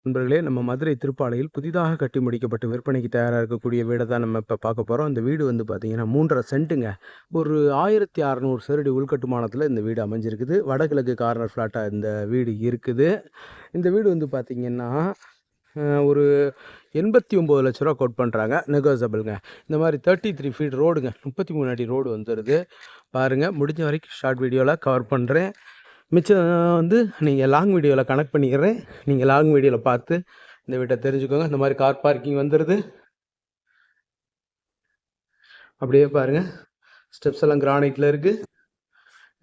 நண்பர்களே, நம்ம மதுரை திருப்பாலையில் புதிதாக கட்டி முடிக்கப்பட்டு விற்பனைக்கு தயாரா இருக்கக்கூடிய வீட தான் நம்ம இப்ப பார்க்க போறோம். இந்த வீடு வந்து பார்த்தீங்கன்னா, 3 1/2 சென்ட்டுங்க. ஒரு 1600 சதுரடி உள்கட்டுமானத்தில இந்த வீடு அமைஞ்சிருக்குது. வடகிழக்கு கார்னர் ஃப்ளாட்டா இந்த வீடு இருக்குது. இந்த வீடு வந்து பார்த்தீங்கன்னா, ஒரு ரூ. 89,00,000 கோட் பண்றாங்க. நெகோசியபிள்ங்க. இந்த மாரி 33 ஃபீட் ரோடுங்க. 33 அடி ரோடு வந்துருது. பாருங்க, முடிஞ்ச வரைக்கும் ஷார்ட் வீடியோல கவர் பண்றேன். மிச்சம் வந்து நீங்கள் லாங் வீடியோவில் கனெக்ட் பண்ணிக்கிறேன். நீங்கள் லாங் வீடியோவில் பார்த்து இந்த வீட்டை தெரிஞ்சுக்கோங்க. இந்த மாதிரி கார் பார்க்கிங் வந்துடுது. அப்படியே பாருங்கள், ஸ்டெப்ஸ் எல்லாம் கிரானைட்டில் இருக்குது.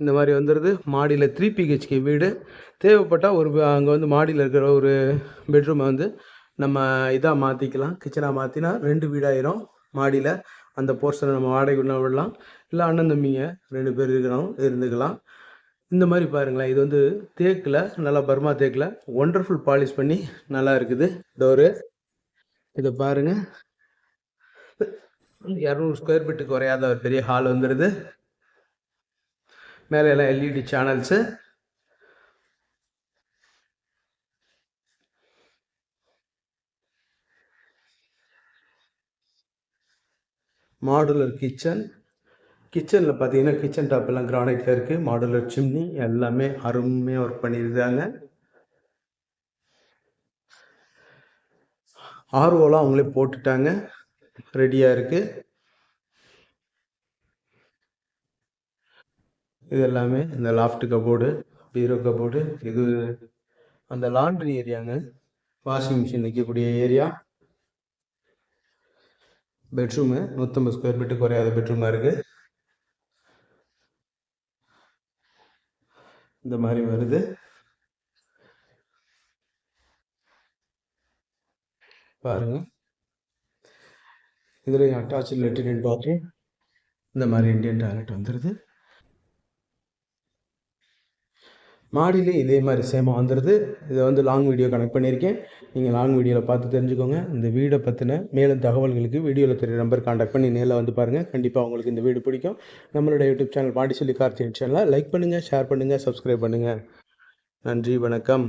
இந்த மாதிரி வந்துடுது. மாடியில் 3 பிஹெச்கே வீடு. தேவைப்பட்டால் அங்கே வந்து மாடியில் இருக்கிற ஒரு பெட்ரூமை வந்து நம்ம இதாக மாற்றிக்கலாம். கிச்சனாக மாற்றினா 2 வீடாயிரும். மாடியில் அந்த போர்ஷனை நம்ம வாடகை விடலாம். இல்லை அண்ணன் தம்பிங்க 2 பேர் இருந்துக்கலாம். இந்த மாதிரி பாருங்களேன், இது வந்து தேக்கில், நல்லா பர்மா தேக்கில் ஒண்டர்ஃபுல் பாலிஷ் பண்ணி நல்லா இருக்குது டோரு. இதை பாருங்கள், 200 ஸ்கொயர் ஃபீட்டு குறையாத ஒரு பெரிய ஹால் வந்துடுது. மேலே எல்லாம் எல்இடி சேனல்ஸு. மாடுலர் கிச்சனில் பார்த்தீங்கன்னா கிச்சன் டாப் எல்லாம் கிரானைட்டில் இருக்குது. மாடுலர் சிம்னி எல்லாமே அருமையாக ஒர்க் பண்ணியிருக்காங்க. ஆர்ஓலாம் அவங்களே போட்டுட்டாங்க, ரெடியாக இருக்குது. இது எல்லாமே இந்த லாஃப்ட் கபோர்டு, பீரோ கபோர்டு. இது அந்த லாண்ட்ரி ஏரியாங்க, வாஷிங் மிஷின் வைக்கக்கூடிய ஏரியா. பெட்ரூமு 150 ஸ்கொயர் ஃபீட்டு குறையாத பெட்ரூமாக இருக்குது. இந்த மாதிரி வருது. பாருங்க, இதில் அட்டாச் லெட்டின் பாத்ரூம். இந்த மாதிரி இந்தியன் டாய்லெட் வந்துடுது. மாடியிலே இதே மாதிரி சேமாக வந்துடுது. இதை வந்து லாங் வீடியோ கனெக்ட் பண்ணியிருக்கேன். நீங்கள் லாங் வீடியோவில் பார்த்து தெரிஞ்சுக்கோங்க. இந்த வீடை பற்றின மேலும் தகவல்களுக்கு வீடியோவில் தெரிய நம்பர் கான்டாக்ட் பண்ணி நேரில் வந்து பாருங்கள். கண்டிப்பாக உங்களுக்கு இந்த வீடு பிடிக்கும். நம்மளோட யூடியூப் சேனல் பாண்டிச்செல்வி கார்த்திகேயன் சேனலை லைக் பண்ணுங்கள், ஷேர் பண்ணுங்கள், சப்ஸ்கிரைப் பண்ணுங்கள். நன்றி, வணக்கம்.